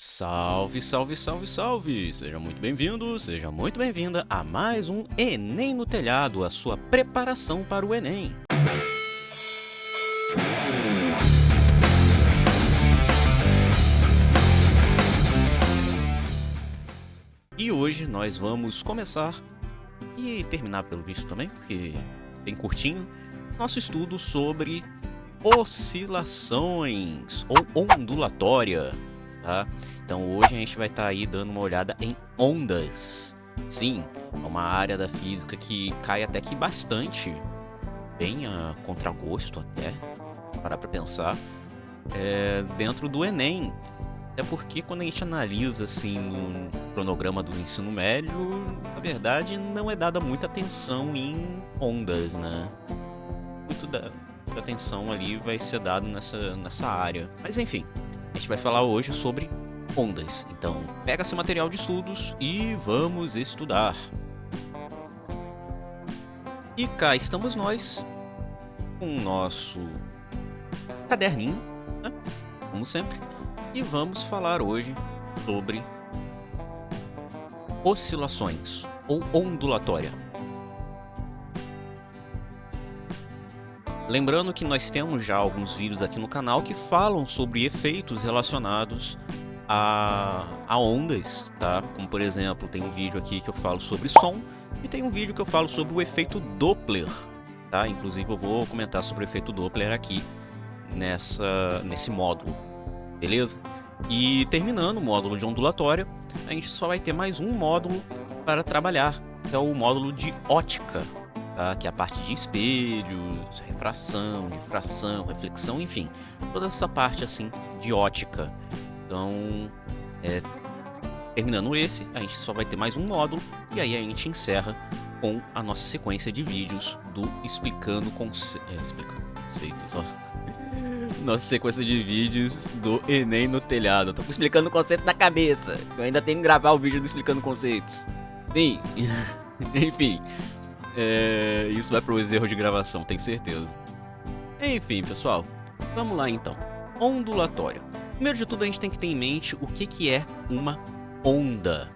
Salve, salve, salve, salve! Seja muito bem-vindo, seja muito bem-vinda a mais um Enem no Telhado, a sua preparação para o Enem. E hoje nós vamos começar e terminar pelo visto também, porque bem curtinho, nosso estudo sobre oscilações ou ondulatória, tá? Então hoje a gente vai estar aí dando uma olhada em ondas. Sim, é uma área da física que cai até que bastante, bem a contragosto até, parar para pensar, dentro do Enem. É porque quando a gente analisa assim no cronograma do ensino médio, na verdade não é dada muita atenção em ondas, né? Muito da atenção ali vai ser dado nessa área. Mas enfim, a gente vai falar hoje sobre ondas. Então, pega seu material de estudos e vamos estudar. E cá estamos nós com o nosso caderninho, né? Como sempre. E vamos falar hoje sobre oscilações ou ondulatória. Lembrando que nós temos já alguns vídeos aqui no canal que falam sobre efeitos relacionados a ondas, tá? Como por exemplo, tem um vídeo aqui que eu falo sobre som e tem um vídeo que eu falo sobre o efeito Doppler, tá? Inclusive eu vou comentar sobre o efeito Doppler aqui nesse módulo, beleza? E terminando o módulo de ondulatória, a gente só vai ter mais um módulo para trabalhar, que é o módulo de ótica, tá? Que é a parte de espelhos, refração, difração, reflexão, enfim, toda essa parte assim de ótica. Então, terminando esse, a gente só vai ter mais um módulo e aí a gente encerra com a nossa sequência de vídeos do explicando conceitos, ó. Nossa sequência de vídeos do Enem no Telhado. Eu tô explicando o conceito na cabeça. Eu ainda tenho que gravar o vídeo do explicando conceitos. Sim, enfim. Isso vai para os erros de gravação, tenho certeza. Enfim, pessoal, vamos lá então. Ondulatória. Primeiro de tudo, a gente tem que ter em mente o que é uma onda.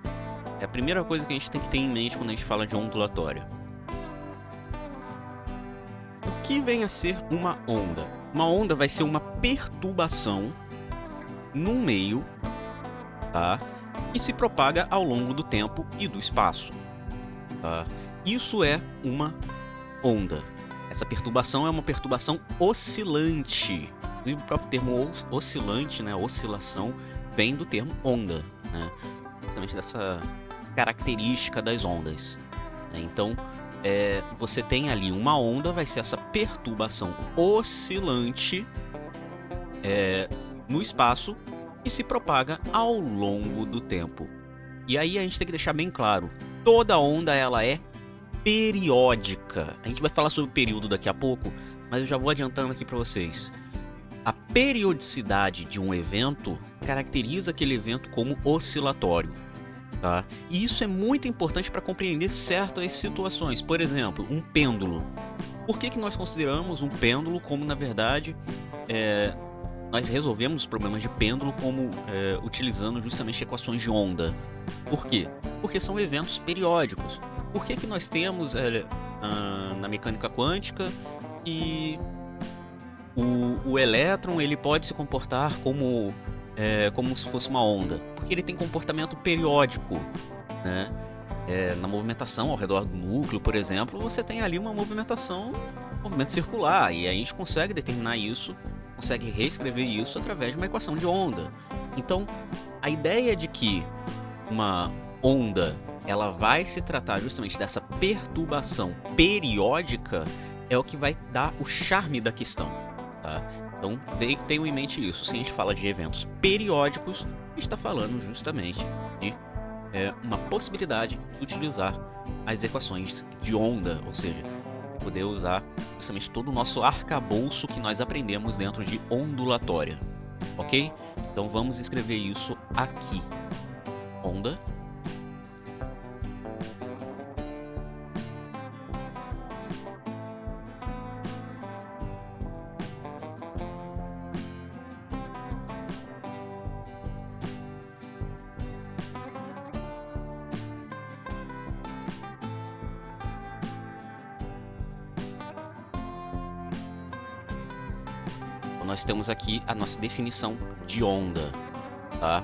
É a primeira coisa que a gente tem que ter em mente quando a gente fala de ondulatória. O que vem a ser uma onda? Uma onda vai ser uma perturbação num meio, tá? Que se propaga ao longo do tempo e do espaço, tá? Isso é uma onda. Essa perturbação é uma perturbação oscilante. O próprio termo oscilante, né, oscilação, vem do termo onda, né? Justamente dessa característica das ondas. Então, você tem ali uma onda, vai ser essa perturbação oscilante no espaço e se propaga ao longo do tempo. E aí a gente tem que deixar bem claro, toda onda ela é periódica. A gente vai falar sobre o período daqui a pouco, mas eu já vou adiantando aqui para vocês. A periodicidade de um evento caracteriza aquele evento como oscilatório. Tá? E isso é muito importante para compreender certas situações. Por exemplo, um pêndulo. Por que nós consideramos um pêndulo como, na verdade, nós resolvemos os problemas de pêndulo como utilizando justamente equações de onda? Por quê? Porque são eventos periódicos. Por que nós temos na mecânica quântica e o elétron ele pode se comportar como se fosse uma onda? Porque ele tem comportamento periódico, né? Na movimentação ao redor do núcleo, por exemplo, você tem ali uma movimento circular, e a gente consegue determinar isso, consegue reescrever isso através de uma equação de onda. Então, a ideia de que uma onda ela vai se tratar justamente dessa perturbação periódica é o que vai dar o charme da questão, tá? Então, tenham em mente isso. Se a gente fala de eventos periódicos, a gente está falando justamente de uma possibilidade de utilizar as equações de onda, ou seja, poder usar justamente todo o nosso arcabouço que nós aprendemos dentro de ondulatória, ok? Então, vamos escrever isso aqui. Onda. nós temos aqui a nossa definição de onda, tá?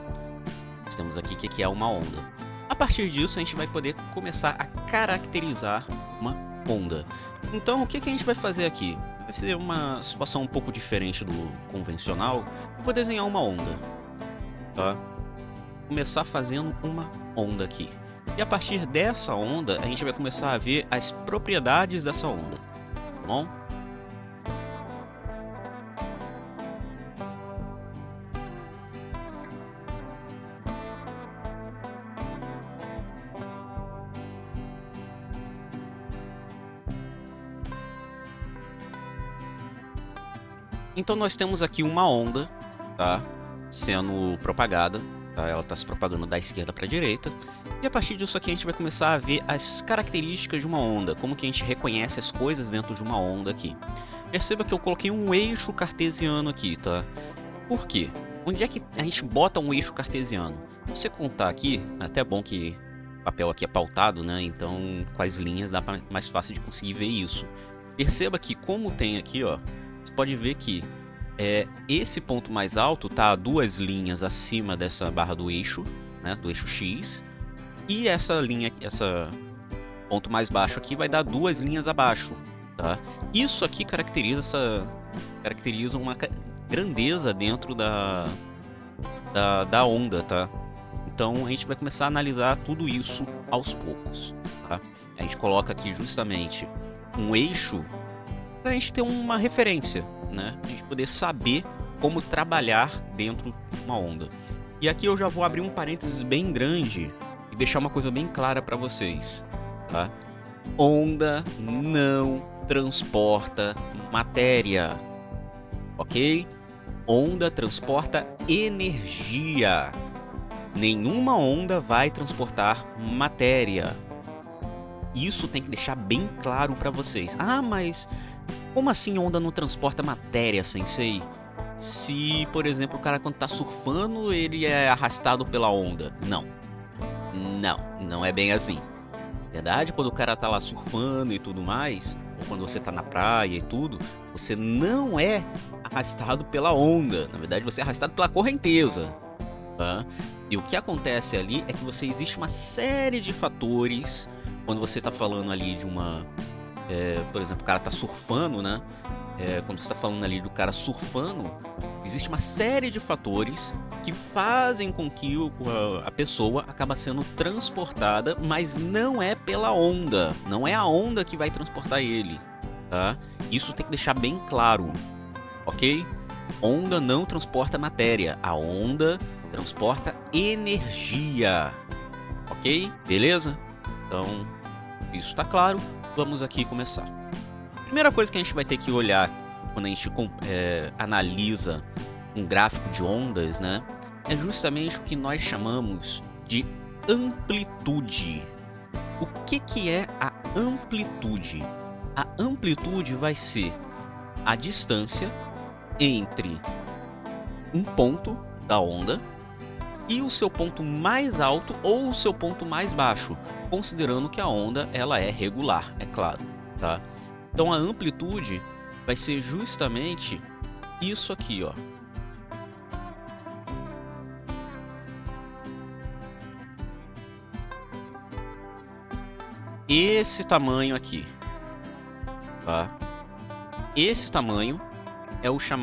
Nós temos aqui o que é uma onda. A partir disso, a gente vai poder começar a caracterizar uma onda. Então, o que a gente vai fazer aqui? Vai ser uma situação um pouco diferente do convencional. Eu vou desenhar uma onda, tá? Começar fazendo uma onda aqui. E a partir dessa onda, a gente vai começar a ver as propriedades dessa onda, tá bom? Então nós temos aqui uma onda, tá, sendo propagada, tá? Ela está se propagando da esquerda para a direita. E a partir disso aqui a gente vai começar a ver as características de uma onda, como que a gente reconhece as coisas dentro de uma onda aqui. Perceba que eu coloquei um eixo cartesiano aqui, tá? Por quê? Onde é que a gente bota um eixo cartesiano? Se você contar aqui, é até bom que o papel aqui é pautado, né? Então com as linhas dá mais fácil de conseguir ver isso. Perceba que como tem aqui, ó, você pode ver que esse ponto mais alto está a 2 linhas acima dessa barra do eixo, né, do eixo X, e essa linha, essa ponto mais baixo aqui vai dar 2 linhas abaixo, tá? Isso aqui caracteriza uma grandeza dentro da onda, tá? Então a gente vai começar a analisar tudo isso aos poucos, tá? A gente coloca aqui justamente um eixo para a gente ter uma referência, né? A gente poder saber como trabalhar dentro de uma onda. E aqui eu já vou abrir um parênteses bem grande e deixar uma coisa bem clara para vocês, tá? Onda não transporta matéria, ok? Onda transporta energia. Nenhuma onda vai transportar matéria. Isso tem que deixar bem claro para vocês. Ah, mas como assim onda não transporta matéria, sensei? Se, por exemplo, o cara quando tá surfando, ele é arrastado pela onda. Não é bem assim. Na verdade, quando o cara tá lá surfando e tudo mais, ou quando você tá na praia e tudo, você não é arrastado pela onda. Na verdade, você é arrastado pela correnteza, tá? E o que acontece ali é que existe uma série de fatores quando você tá falando ali de uma... por exemplo, o cara tá surfando, né? Quando você tá falando ali do cara surfando, existe uma série de fatores que fazem com que a pessoa acaba sendo transportada, mas não é pela onda. Não é a onda que vai transportar ele, tá? Isso tem que deixar bem claro, ok? Onda não transporta matéria. A onda transporta energia, ok? Beleza? Então, isso tá claro. Vamos aqui começar. Primeira coisa que a gente vai ter que olhar quando a gente analisa um gráfico de ondas, né, é justamente o que nós chamamos de amplitude. O que é a amplitude? A amplitude vai ser a distância entre um ponto da onda e o seu ponto mais alto ou o seu ponto mais baixo, considerando que a onda ela é regular, é claro, tá? Então a amplitude vai ser justamente isso aqui, ó. Esse tamanho aqui, tá? Esse tamanho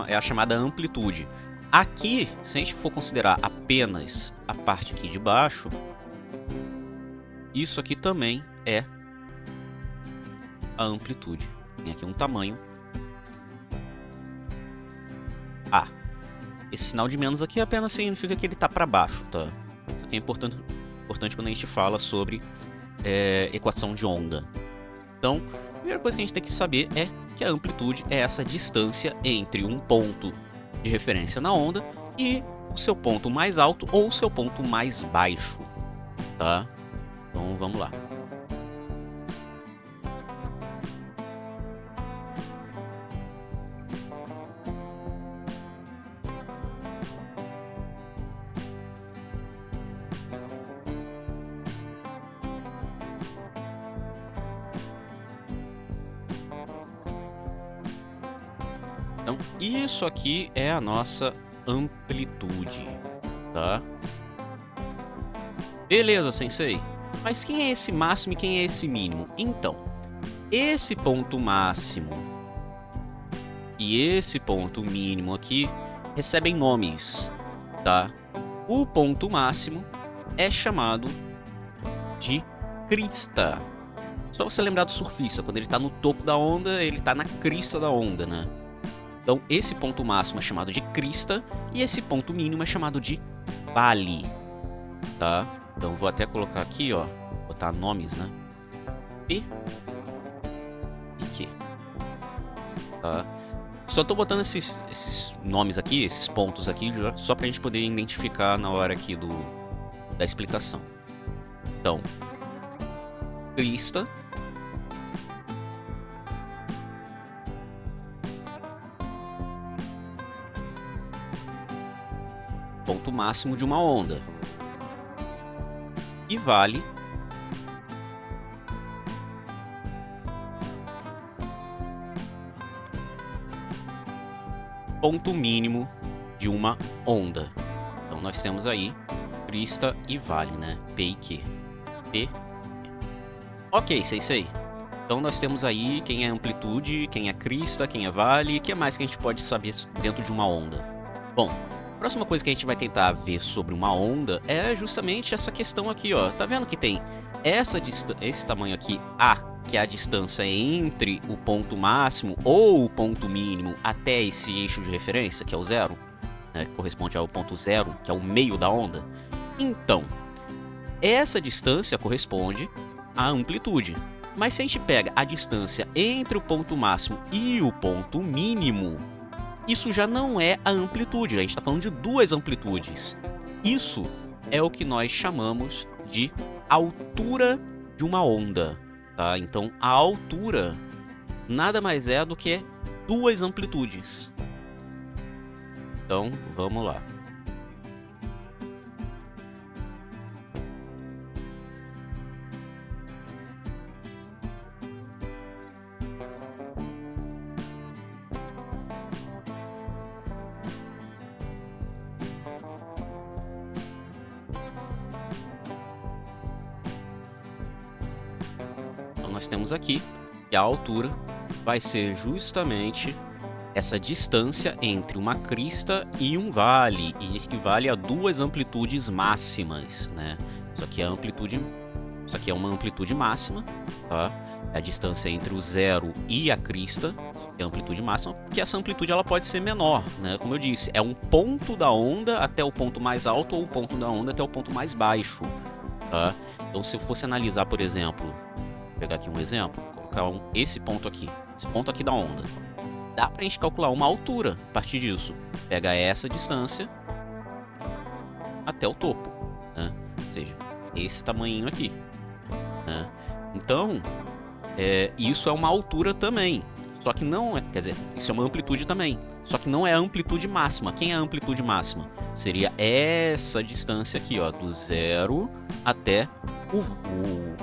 é a chamada amplitude. Aqui, se a gente for considerar apenas a parte aqui de baixo, isso aqui também é a amplitude. Tem aqui um tamanho A. Esse sinal de menos aqui apenas significa que ele está para baixo, tá? Isso aqui é importante quando a gente fala sobre equação de onda. Então, a primeira coisa que a gente tem que saber é que a amplitude é essa distância entre um ponto de referência na onda e o seu ponto mais alto ou o seu ponto mais baixo, tá? Então vamos lá. Então, isso aqui é a nossa amplitude, tá? Beleza, sensei. Mas quem é esse máximo e quem é esse mínimo? Então, esse ponto máximo e esse ponto mínimo aqui recebem nomes, tá? O ponto máximo é chamado de crista. Só você lembrar do surfista, quando ele está no topo da onda, ele está na crista da onda, né? Então, esse ponto máximo é chamado de crista e esse ponto mínimo é chamado de vale, tá? Então, vou até colocar aqui, ó, botar nomes, né? P e Q, tá? Só tô botando esses nomes aqui, esses pontos aqui, só pra gente poder identificar na hora aqui da explicação. Então, crista, ponto máximo de uma onda, e vale, ponto mínimo de uma onda. Então nós temos aí crista e vale, né? P e Q. P. Ok, sensei. Então nós temos aí quem é amplitude, quem é crista, quem é vale, e o que mais que a gente pode saber dentro de uma onda? Bom, a próxima coisa que a gente vai tentar ver sobre uma onda é justamente essa questão aqui, ó. Tá vendo que tem esse tamanho aqui, A, que é a distância entre o ponto máximo ou o ponto mínimo até esse eixo de referência, que é o zero, né, que corresponde ao ponto zero, que é o meio da onda. Então, essa distância corresponde à amplitude. Mas se a gente pega a distância entre o ponto máximo e o ponto mínimo, isso já não é a amplitude, a gente está falando de duas amplitudes. Isso é o que nós chamamos de altura de uma onda. Tá? Então, a altura nada mais é do que duas amplitudes. Então, vamos lá. Nós temos aqui que a altura vai ser justamente essa distância entre uma crista e um vale, e equivale a duas amplitudes máximas, né? Isso aqui é uma amplitude máxima, tá? É a distância entre o zero e a crista, é a amplitude máxima, porque essa amplitude ela pode ser menor, né? Como eu disse, é um ponto da onda até o ponto mais alto ou um ponto da onda até o ponto mais baixo, tá? Então, se eu fosse analisar, por exemplo, pegar aqui um exemplo, colocar esse ponto aqui da onda. Dá pra gente calcular uma altura a partir disso. Pega essa distância até o topo, né? Ou seja, esse tamanhinho aqui, né? Então, isso é uma altura também. Só que não é, quer dizer, isso é uma amplitude também. Só que não é a amplitude máxima. Quem é a amplitude máxima? Seria essa distância aqui, ó, do zero até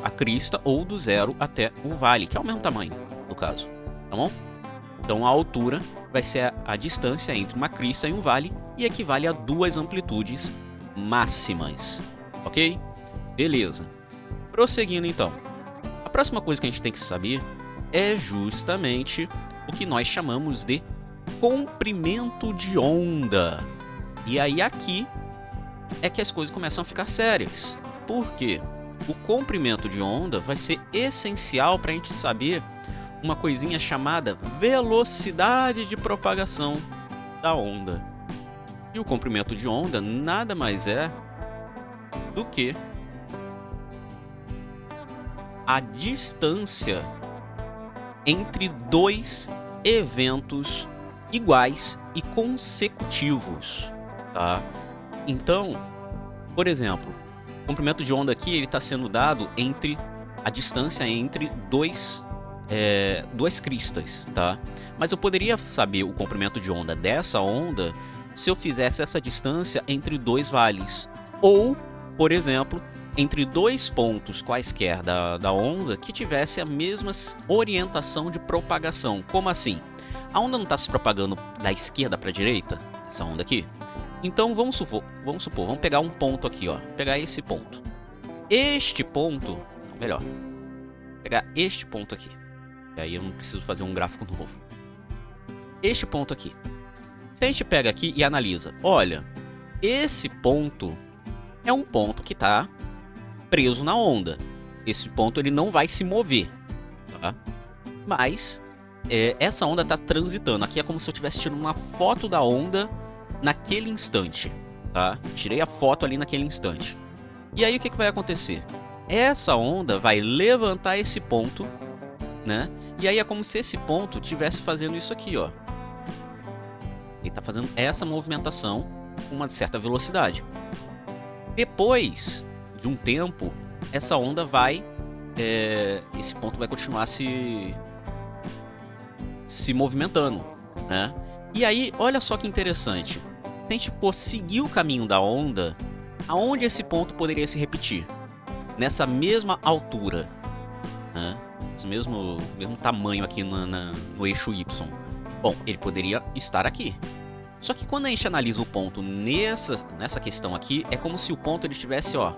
a crista, ou do zero até o vale, que é o mesmo tamanho, no caso, tá bom? Então a altura vai ser a distância entre uma crista e um vale, e equivale a duas amplitudes máximas, ok? Beleza. Prosseguindo então. A próxima coisa que a gente tem que saber é justamente o que nós chamamos de comprimento de onda. E aí aqui é que as coisas começam a ficar sérias. Por quê? O comprimento de onda vai ser essencial para a gente saber uma coisinha chamada velocidade de propagação da onda. E o comprimento de onda nada mais é do que a distância entre dois eventos iguais e consecutivos, tá? Então, por exemplo, o comprimento de onda aqui ele está sendo dado entre a distância entre duas cristas, tá? Mas eu poderia saber o comprimento de onda dessa onda se eu fizesse essa distância entre dois vales, ou, por exemplo, entre dois pontos quaisquer da onda que tivesse a mesma orientação de propagação. Como assim? A onda não está se propagando da esquerda para a direita, essa onda aqui? Então vamos supor, vamos pegar um ponto aqui, ó, pegar esse ponto. Este ponto, melhor, pegar este ponto aqui. E aí eu não preciso fazer um gráfico novo. Este ponto aqui. Se a gente pega aqui e analisa, olha, esse ponto é um ponto que está preso na onda. Esse ponto ele não vai se mover, tá? Mas essa onda está transitando. Aqui é como se eu estivesse tirando uma foto da onda naquele instante, tá? Tirei a foto ali naquele instante. E aí o que vai acontecer? Essa onda vai levantar esse ponto, né? E aí é como se esse ponto estivesse fazendo isso aqui, ó. Ele está fazendo essa movimentação com uma certa velocidade. Depois de um tempo, essa onda vai... esse ponto vai continuar se movimentando, né? E aí, olha só que interessante. Se a gente for seguir o caminho da onda, aonde esse ponto poderia se repetir? Nessa mesma altura, né? Esse mesmo tamanho aqui no eixo Y. Bom, ele poderia estar aqui. Só que quando a gente analisa o ponto nessa questão aqui, é como se o ponto ele estivesse, ó,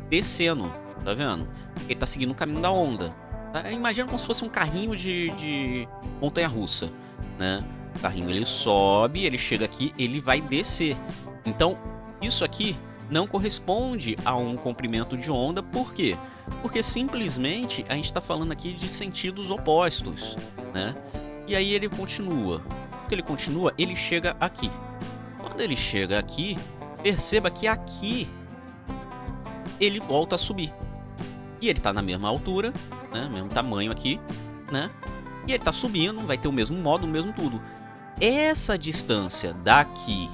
descendo, tá vendo? Ele tá seguindo o caminho da onda. Tá? Imagina como se fosse um carrinho de montanha-russa, né? O carrinho ele sobe, ele chega aqui, ele vai descer. Então, isso aqui não corresponde a um comprimento de onda. Por quê? Porque simplesmente a gente está falando aqui de sentidos opostos, né? E aí ele continua. Quando ele continua, ele chega aqui. Quando ele chega aqui, perceba que aqui ele volta a subir. E ele está na mesma altura, né? Mesmo tamanho aqui, né? E ele está subindo, vai ter o mesmo módulo, o mesmo tudo. Essa distância daqui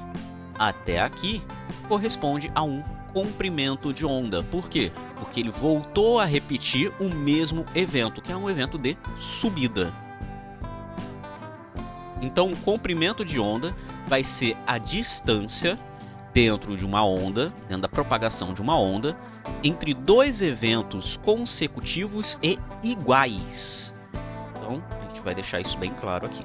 até aqui corresponde a um comprimento de onda. Por quê? Porque ele voltou a repetir o mesmo evento, que é um evento de subida. Então, o comprimento de onda vai ser a distância dentro de uma onda, dentro da propagação de uma onda, entre dois eventos consecutivos e iguais. Então, a gente vai deixar isso bem claro aqui.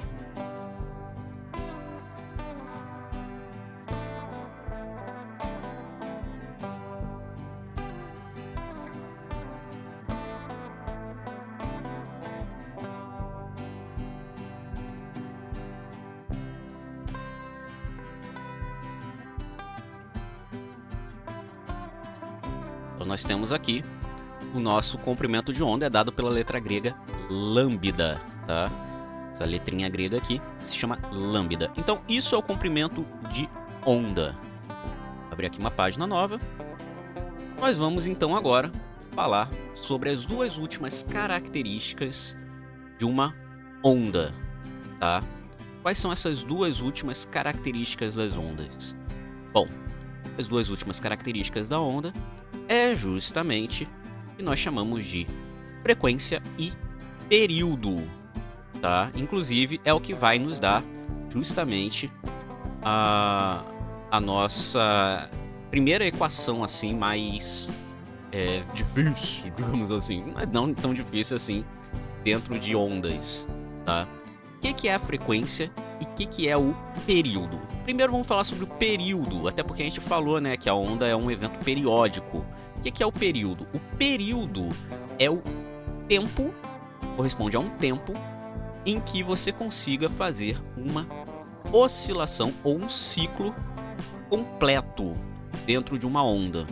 Então nós temos aqui o nosso comprimento de onda é dado pela letra grega lambda, tá? Essa letrinha grega aqui se chama lambda. Então isso é o comprimento de onda. Vou abrir aqui uma página nova. Nós vamos então agora falar sobre as duas últimas características de uma onda, tá? Quais são essas duas últimas características das ondas? Bom, as duas últimas características da onda é justamente o que nós chamamos de frequência e período, tá? Inclusive é o que vai nos dar justamente a nossa primeira equação assim mais difícil, digamos assim, mas não tão difícil assim dentro de ondas, tá? O que é a frequência e o que é o período? Primeiro vamos falar sobre o período, até porque a gente falou, né, que a onda é um evento periódico. O que é o período? O período é o tempo, corresponde a um tempo em que você consiga fazer uma oscilação ou um ciclo completo dentro de uma onda.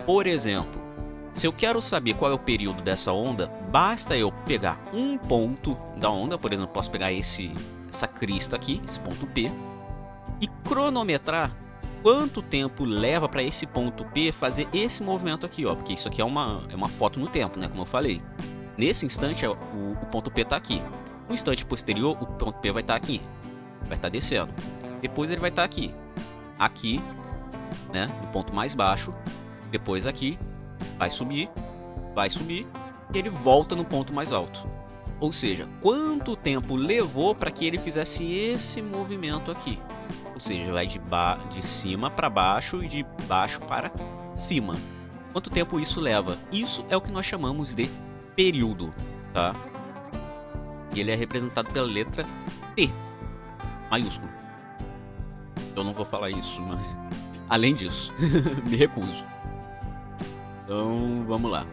Por exemplo, se eu quero saber qual é o período dessa onda, basta eu pegar um ponto da onda, por exemplo, posso pegar essa crista aqui, esse ponto P, e cronometrar quanto tempo leva para esse ponto P fazer esse movimento aqui, ó, porque isso aqui é uma foto no tempo, né, como eu falei. Nesse instante, o ponto P está aqui. No instante posterior, o ponto P vai estar aqui, vai estar descendo. Depois ele vai estar aqui, né, no ponto mais baixo. Depois aqui, vai subir, e ele volta no ponto mais alto. Ou seja, quanto tempo levou para que ele fizesse esse movimento aqui? Ou seja, vai de cima para baixo e de baixo para cima. Quanto tempo isso leva? Isso é o que nós chamamos de período, tá? E ele é representado pela letra T. maiúsculo. Eu não vou falar isso, mas além disso, me recuso. Então, vamos lá.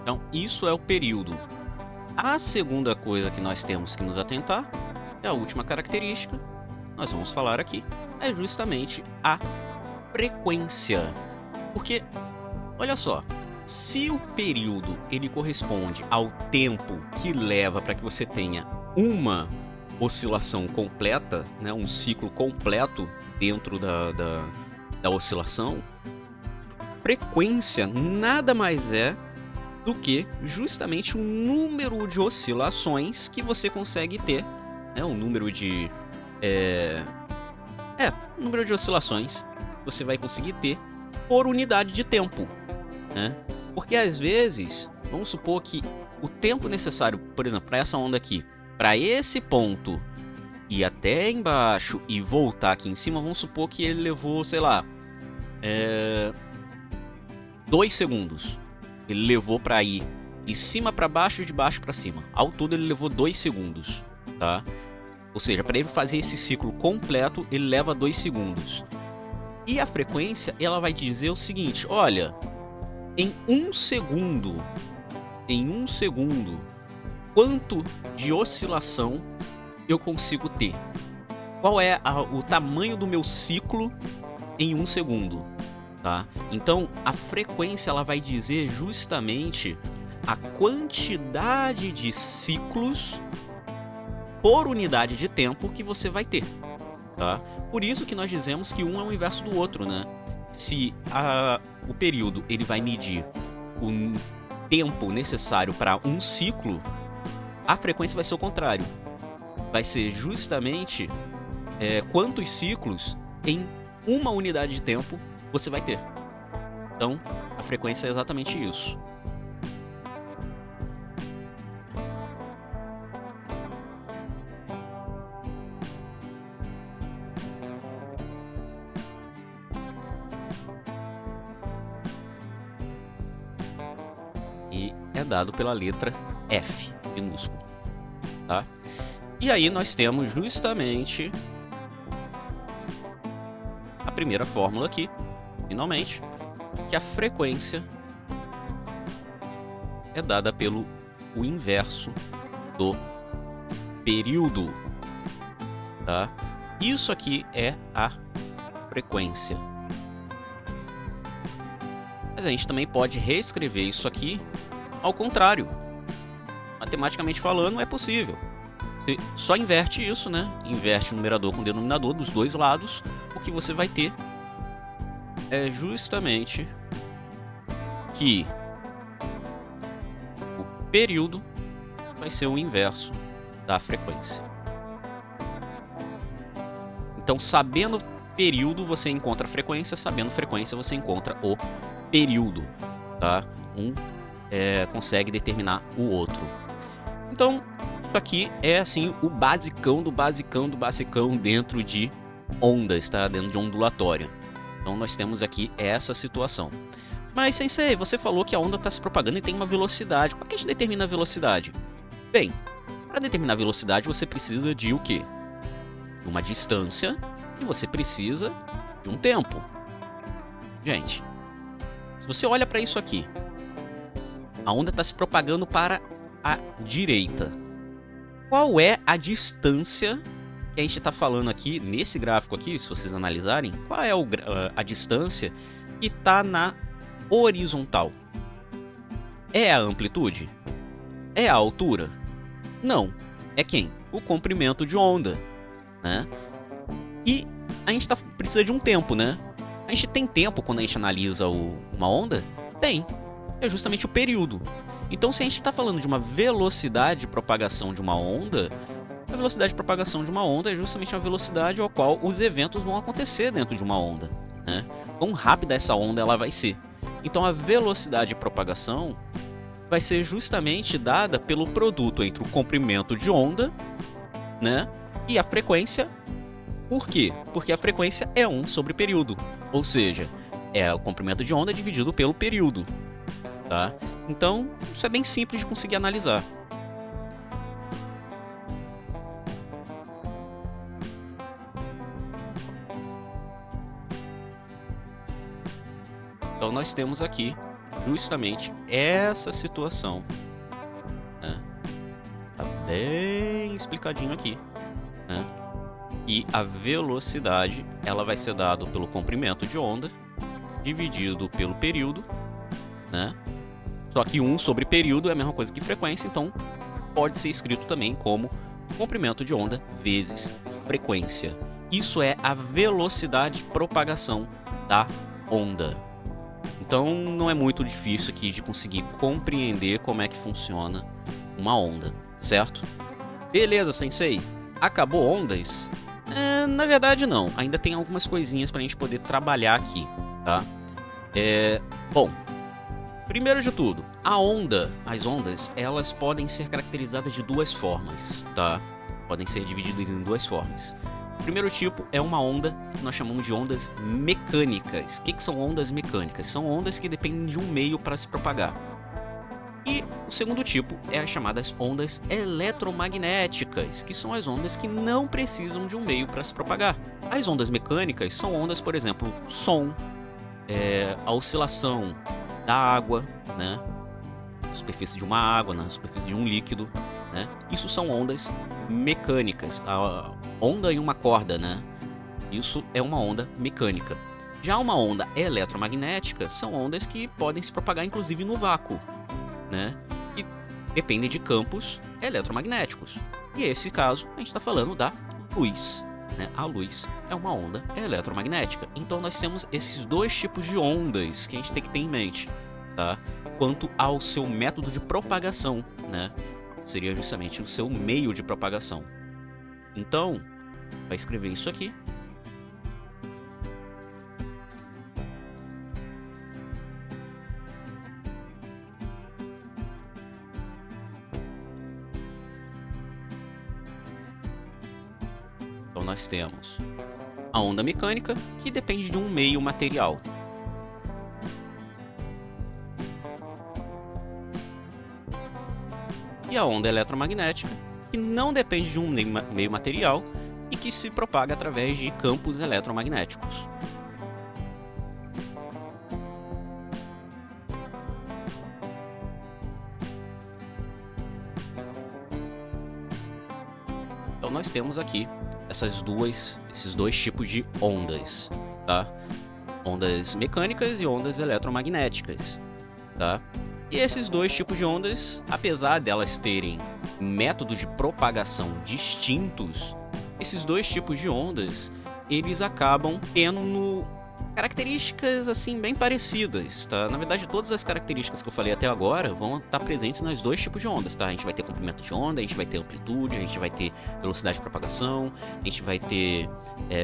Então, isso é o período. A segunda coisa que nós temos que nos atentar, é a última característica, nós vamos falar aqui, é justamente a frequência. Porque, olha só, se o período ele corresponde ao tempo que leva para que você tenha uma oscilação completa, né, um ciclo completo dentro da oscilação, frequência nada mais é do que justamente o número de oscilações que você consegue ter, né? O número de número de oscilações que você vai conseguir ter por unidade de tempo, né? Porque às vezes, vamos supor que o tempo necessário, por exemplo, para essa onda aqui, para esse ponto ir até embaixo e voltar aqui em cima, vamos supor que ele levou, sei lá, 2 segundos. Ele levou para ir de cima para baixo e de baixo para cima. Ao todo ele levou 2 segundos, tá? Ou seja, para ele fazer esse ciclo completo, ele leva 2 segundos. E a frequência, ela vai dizer o seguinte, olha, em 1 segundo, quanto de oscilação eu consigo ter? Qual é o tamanho do meu ciclo em 1 segundo? Tá? Então, a frequência ela vai dizer justamente a quantidade de ciclos por unidade de tempo que você vai ter. Tá? Por isso que nós dizemos que um é o inverso do outro, né? Se o período ele vai medir o tempo necessário para um ciclo, a frequência vai ser o contrário. Vai ser justamente quantos ciclos em uma unidade de tempo você vai ter. Então, a frequência é exatamente isso. E é dado pela letra F, minúsculo, tá? E aí nós temos justamente a primeira fórmula aqui, finalmente, que a frequência é dada pelo o inverso do período, tá? Isso aqui é a frequência. Mas a gente também pode reescrever isso aqui ao contrário. Matematicamente falando, é possível. Você só inverte isso, né? Inverte o numerador com o denominador dos dois lados. O que você vai ter é justamente que o período vai ser o inverso da frequência. Então, sabendo período, você encontra a frequência. Sabendo frequência, você encontra o período, tá? Um consegue determinar o outro. Então, isso aqui é assim o basicão do basicão do basicão dentro de ondas, tá? Dentro de ondulatória. Então nós temos aqui essa situação. Mas, Sensei, você falou que a onda está se propagando e tem uma velocidade. Como é que a gente determina a velocidade? Bem, para determinar a velocidade você precisa de o quê? Uma distância e você precisa de um tempo. Gente, se você olha para isso aqui, a onda está se propagando para a direita. Qual é a distância que a gente está falando aqui, nesse gráfico aqui, se vocês analisarem? Qual é a distância que está na horizontal? É a amplitude? É a altura? Não. É quem? O comprimento de onda, né? E a gente precisa de um tempo, né? A gente tem tempo quando a gente analisa uma onda? Tem. É justamente o período. Então, se a gente está falando de uma velocidade de propagação de uma onda, a velocidade de propagação de uma onda é justamente a velocidade ao qual os eventos vão acontecer dentro de uma onda, né? Quão rápida essa onda ela vai ser. Então, a velocidade de propagação vai ser justamente dada pelo produto entre o comprimento de onda, né, E a frequência, por quê? Porque a frequência é 1 sobre período, ou seja, é o comprimento de onda dividido pelo período, tá? Então, isso é bem simples de conseguir analisar. Então, nós temos aqui justamente essa situação, né? Tá bem explicadinho aqui, né? E a velocidade, ela vai ser dada pelo comprimento de onda dividido pelo período, né? Só que 1 sobre período é a mesma coisa que frequência, então pode ser escrito também como comprimento de onda vezes frequência. Isso é a velocidade de propagação da onda. Então não é muito difícil aqui de conseguir compreender como é que funciona uma onda, certo? Beleza, Sensei? Acabou ondas? Na verdade não, ainda tem algumas coisinhas para a gente poder trabalhar aqui, tá? Bom, primeiro de tudo, as ondas, elas podem ser caracterizadas de duas formas, tá? Podem ser divididas em duas formas. O primeiro tipo é uma onda que nós chamamos de ondas mecânicas. O que são ondas mecânicas? São ondas que dependem de um meio para se propagar. E o segundo tipo é as chamadas ondas eletromagnéticas, que são as ondas que não precisam de um meio para se propagar. As ondas mecânicas são ondas, por exemplo, som, a oscilação da água, né? Na superfície de uma água, na superfície de um líquido, né? Isso são ondas mecânicas. A onda em uma corda, né? Isso é uma onda mecânica. Já uma onda eletromagnética são ondas que podem se propagar inclusive no vácuo, né? E dependem de campos eletromagnéticos. E esse caso a gente está falando da luz, né? A luz é uma onda eletromagnética. Então nós temos esses dois tipos de ondas que a gente tem que ter em mente, tá? Quanto ao seu método de propagação, né? Seria justamente o seu meio de propagação. Então, vai escrever isso aqui. Então nós temos a onda mecânica, que depende de um meio material. E a onda eletromagnética, que não depende de um meio material e que se propaga através de campos eletromagnéticos. Então nós temos aqui esses dois tipos de ondas, tá? Ondas mecânicas e ondas eletromagnéticas, tá? E esses dois tipos de ondas, apesar delas terem métodos de propagação distintos, esses dois tipos de ondas, eles acabam tendo características assim bem parecidas, tá? Na verdade, todas as características que eu falei até agora vão estar presentes nos dois tipos de ondas, tá? A gente vai ter comprimento de onda, a gente vai ter amplitude, a gente vai ter velocidade de propagação, a gente vai ter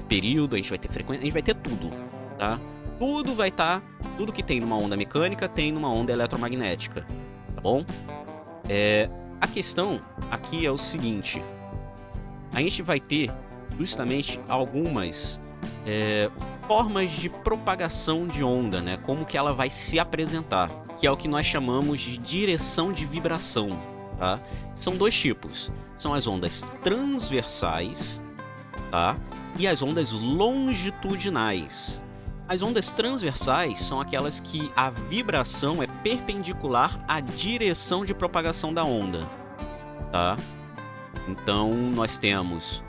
período, a gente vai ter frequência, a gente vai ter tudo, tá? Tudo vai estar, tudo que tem numa onda mecânica tem numa onda eletromagnética, tá bom? A questão aqui é o seguinte: a gente vai ter justamente algumas formas de propagação de onda, né? Como que ela vai se apresentar, que é o que nós chamamos de direção de vibração, tá? São dois tipos, são as ondas transversais, tá? E as ondas longitudinais. As ondas transversais são aquelas que a vibração é perpendicular à direção de propagação da onda, tá? Então nós temos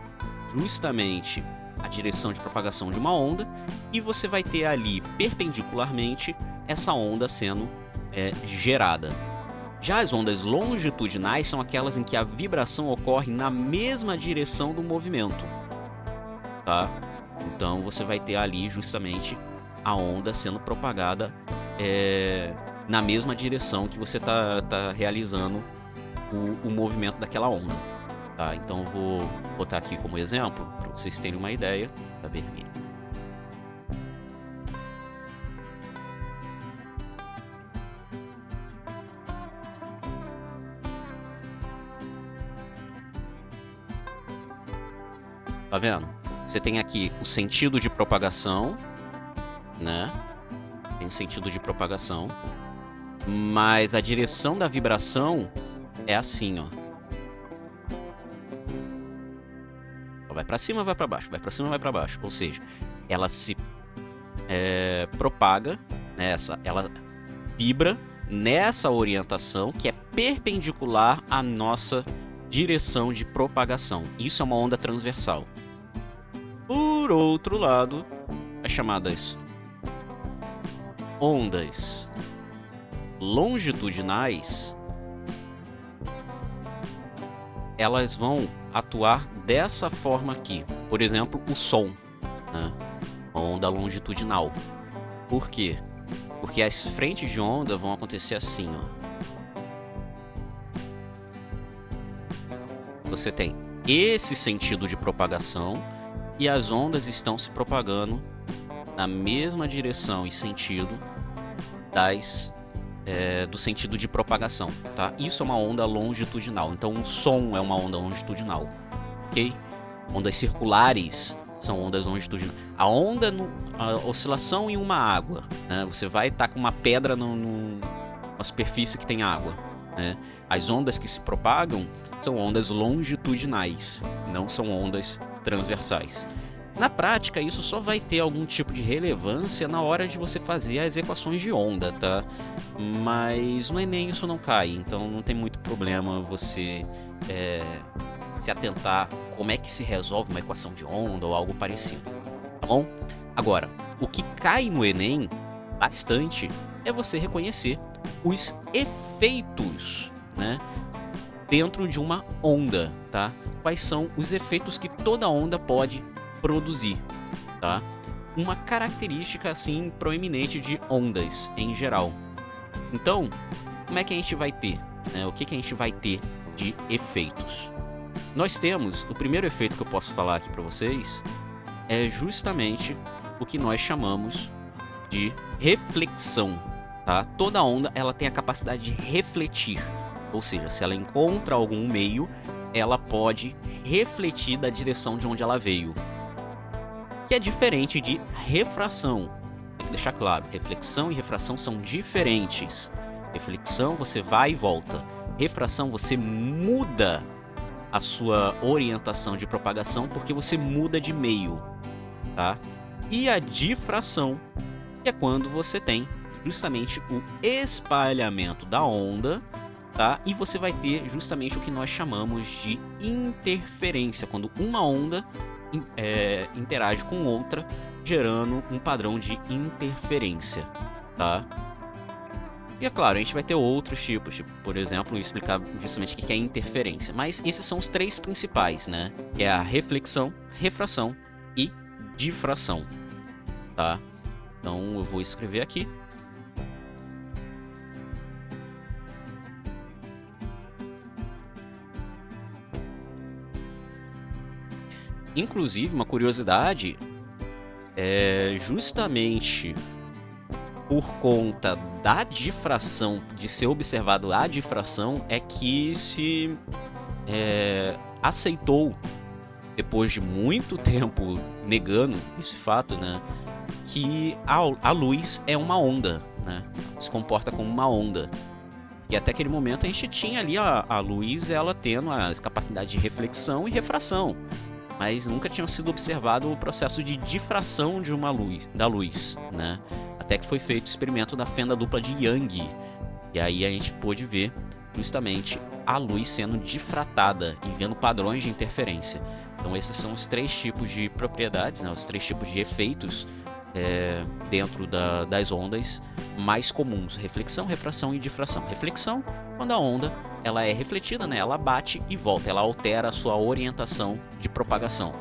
justamente a direção de propagação de uma onda e você vai ter ali perpendicularmente essa onda sendo gerada. Já as ondas longitudinais são aquelas em que a vibração ocorre na mesma direção do movimento, tá? Então você vai ter ali justamente a onda sendo propagada na mesma direção que você tá realizando o movimento daquela onda, tá? Então eu vou botar aqui como exemplo para vocês terem uma ideia da vermelha. Tá vendo? Você tem aqui o sentido de propagação, né? Tem o sentido de propagação, mas a direção da vibração é assim, ó. Vai para cima, vai para baixo, vai para cima, vai para baixo. Ou seja, ela se propaga nessa, ela vibra nessa orientação que é perpendicular à nossa direção de propagação. Isso é uma onda transversal. Por outro lado, as chamadas ondas longitudinais, elas vão atuar dessa forma aqui. Por exemplo, o som, né? A onda longitudinal. Por quê? Porque as frentes de onda vão acontecer assim, ó. Você tem esse sentido de propagação e as ondas estão se propagando na mesma direção e sentido do sentido de propagação, tá? Isso é uma onda longitudinal. Então, um som é uma onda longitudinal, ok? Ondas circulares são ondas longitudinais. A oscilação em uma água, né? Você vai estar com uma pedra numa superfície que tem água, né? As ondas que se propagam são ondas longitudinais, não são ondas transversais. Na prática, isso só vai ter algum tipo de relevância na hora de você fazer as equações de onda, tá? Mas no Enem isso não cai, então não tem muito problema você se atentar como é que se resolve uma equação de onda ou algo parecido, tá bom? Agora, o que cai no Enem bastante é você reconhecer os efeitos, né, dentro de uma onda, tá? Quais são os efeitos que toda onda pode produzir, tá? Uma característica assim proeminente de ondas em geral. Então, como é que a gente vai ter, né? O que a gente vai ter de efeitos? Nós temos, o primeiro efeito que eu posso falar aqui para vocês é justamente o que nós chamamos de reflexão, tá? Toda onda ela tem a capacidade de refletir, ou seja, se ela encontra algum meio, ela pode refletir da direção de onde ela veio, que é diferente de refração. Tem que deixar claro, reflexão e refração são diferentes. Reflexão você vai e volta, refração você muda a sua orientação de propagação porque você muda de meio, tá? E a difração é quando você tem justamente o espalhamento da onda, tá? E você vai ter justamente o que nós chamamos de interferência, quando uma onda interage com outra, gerando um padrão de interferência, tá? E é claro, a gente vai ter outros tipos, tipo, por exemplo, explicar justamente o que é interferência. Mas esses são os três principais, né? Que é a reflexão, refração e difração, tá? Então eu vou escrever aqui. Inclusive, uma curiosidade é justamente por conta da difração, de ser observado a difração, é que se aceitou, depois de muito tempo negando esse fato, né, que a luz é uma onda, né, se comporta como uma onda. E até aquele momento a gente tinha ali a luz, ela tendo as capacidades de reflexão e refração, mas nunca tinha sido observado o processo de difração de da luz, né? Até que foi feito o experimento da fenda dupla de Young, e aí a gente pôde ver justamente a luz sendo difratada e vendo padrões de interferência. Então esses são os três tipos de propriedades, né? Os três tipos de efeitos dentro das ondas mais comuns: reflexão, refração e difração. Reflexão, quando a onda ela é refletida, né? Ela bate e volta, ela altera a sua orientação de propagação.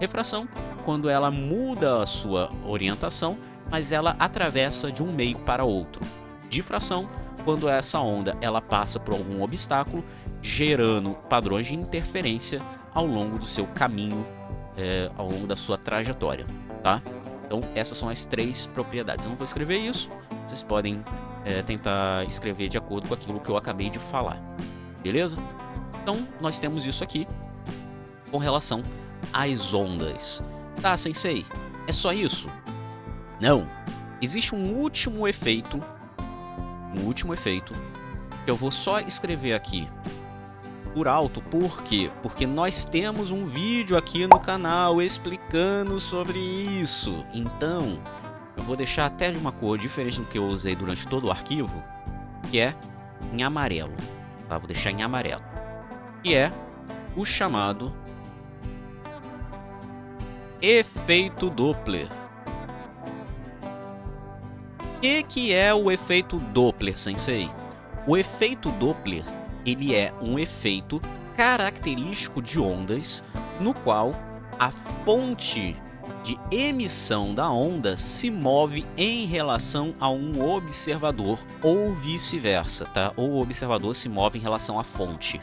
Refração, quando ela muda a sua orientação, mas ela atravessa de um meio para outro. Difração, quando essa onda ela passa por algum obstáculo, gerando padrões de interferência ao longo do seu caminho, ao longo da sua trajetória, tá? Então essas são as três propriedades. Eu não vou escrever isso, vocês podem tentar escrever de acordo com aquilo que eu acabei de falar, beleza? Então nós temos isso aqui com relação as ondas. Tá, Sensei? É só isso? Não. Existe um último efeito que eu vou só escrever aqui por alto. Por quê? Porque nós temos um vídeo aqui no canal explicando sobre isso. Então, eu vou deixar até de uma cor diferente do que eu usei durante todo o arquivo, que é em amarelo. Tá? Vou deixar em amarelo. Que é o chamado efeito Doppler. O que é o efeito Doppler, Sensei? O efeito Doppler, ele é um efeito característico de ondas no qual a fonte de emissão da onda se move em relação a um observador ou vice-versa, tá? Ou o observador se move em relação à fonte.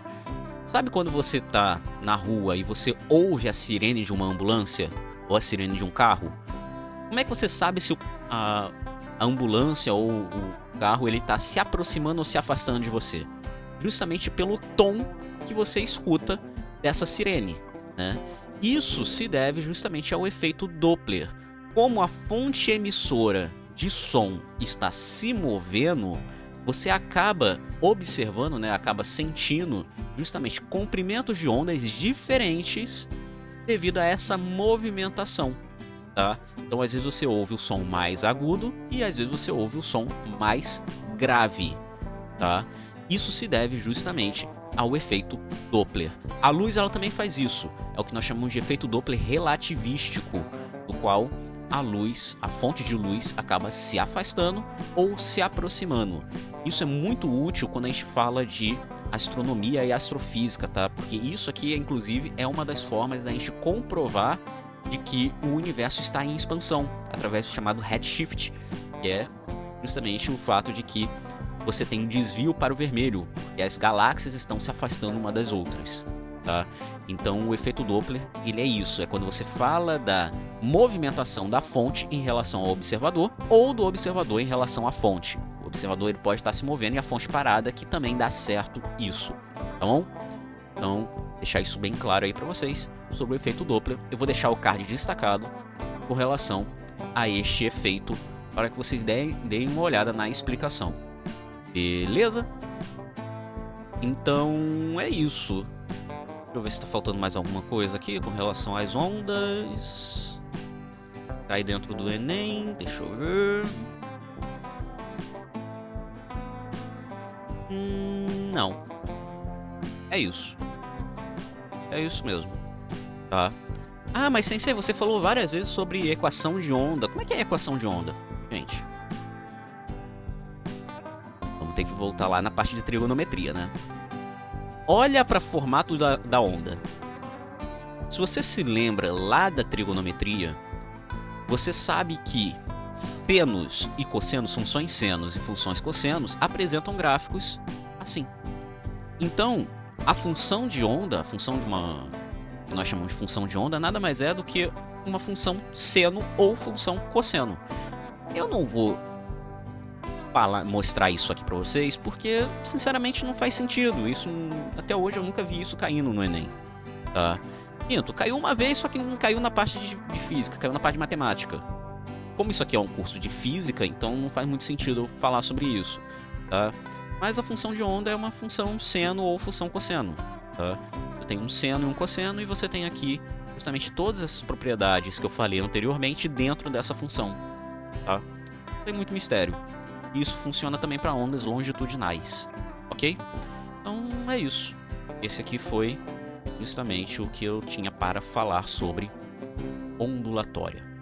Sabe quando você tá na rua e você ouve a sirene de uma ambulância ou a sirene de um carro? Como é que você sabe se a ambulância ou o carro ele tá se aproximando ou se afastando de você? Justamente pelo tom que você escuta dessa sirene, né? Isso se deve justamente ao efeito Doppler. Como a fonte emissora de som está se movendo, você acaba observando, né, acaba sentindo justamente comprimentos de ondas diferentes devido a essa movimentação, tá? Então às vezes você ouve o som mais agudo e às vezes você ouve o som mais grave, tá? Isso se deve justamente ao efeito Doppler. A luz ela também faz isso, é o que nós chamamos de efeito Doppler relativístico, do qual a luz, a fonte de luz acaba se afastando ou se aproximando. Isso é muito útil quando a gente fala de astronomia e astrofísica, tá? Porque isso aqui, inclusive, é uma das formas da gente comprovar de que o universo está em expansão, através do chamado redshift, que é justamente o fato de que você tem um desvio para o vermelho, e as galáxias estão se afastando uma das outras, tá? Então o efeito Doppler, ele é isso, é quando você fala da movimentação da fonte em relação ao observador ou do observador em relação à fonte. O observador ele pode estar se movendo e a fonte parada, que também dá certo isso, tá bom? Então, deixar isso bem claro aí para vocês sobre o efeito Doppler. Eu vou deixar o card destacado com relação a este efeito para que vocês deem uma olhada na explicação. Beleza? Então é isso. Deixa eu ver se tá faltando mais alguma coisa aqui com relação às ondas. Cai dentro do Enem, deixa eu ver. Não. É isso. É isso mesmo. Tá. Ah, mas Sensei, você falou várias vezes sobre equação de onda. Como é que é a equação de onda, gente? Vamos ter que voltar lá na parte de trigonometria, né? Olha para o formato da onda. Se você se lembra lá da trigonometria, você sabe que senos e cossenos, funções senos e funções cossenos, apresentam gráficos assim. Então, a função de onda, a função de uma que nós chamamos de função de onda, nada mais é do que uma função seno ou função cosseno. Eu não vou mostrar isso aqui para vocês porque, sinceramente, não faz sentido. Isso, até hoje eu nunca vi isso caindo no Enem, tá? Minto, caiu uma vez, só que não caiu na parte de física, caiu na parte de matemática. Como isso aqui é um curso de física, então não faz muito sentido eu falar sobre isso, tá? Mas a função de onda é uma função seno ou função cosseno, tá? Você tem um seno e um cosseno e você tem aqui justamente todas essas propriedades que eu falei anteriormente dentro dessa função, tá? Não tem muito mistério. Isso funciona também para ondas longitudinais, ok? Então é isso. Esse aqui foi justamente o que eu tinha para falar sobre ondulatória.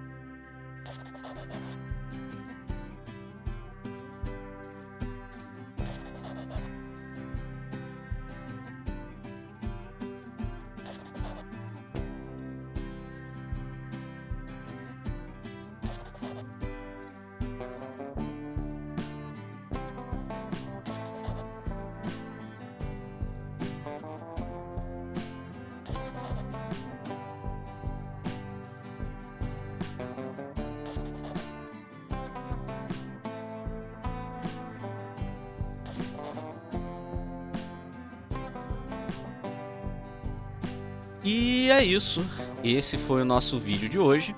E é isso. esse foi o nosso vídeo de hoje.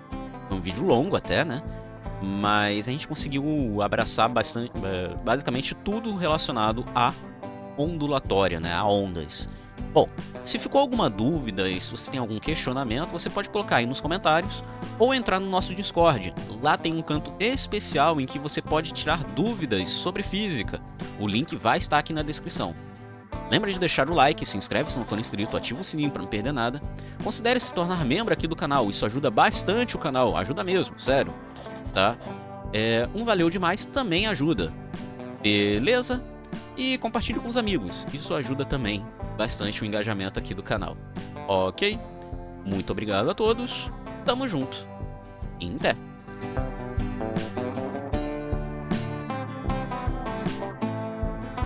Um vídeo longo até, né? Mas a gente conseguiu abraçar basicamente tudo relacionado a ondulatória, né? A ondas. Bom, se ficou alguma dúvida e se você tem algum questionamento, você pode colocar aí nos comentários ou entrar no nosso Discord. Lá tem um canto especial em que você pode tirar dúvidas sobre física. O link vai estar aqui na descrição. Lembra de deixar o like, se inscreve se não for inscrito, ativa o sininho para não perder nada. Considere se tornar membro aqui do canal, isso ajuda bastante o canal, ajuda mesmo, sério, tá? Um valeu demais também ajuda, beleza? E compartilhe com os amigos, isso ajuda também bastante o engajamento aqui do canal, ok? Muito obrigado a todos, tamo junto, e até!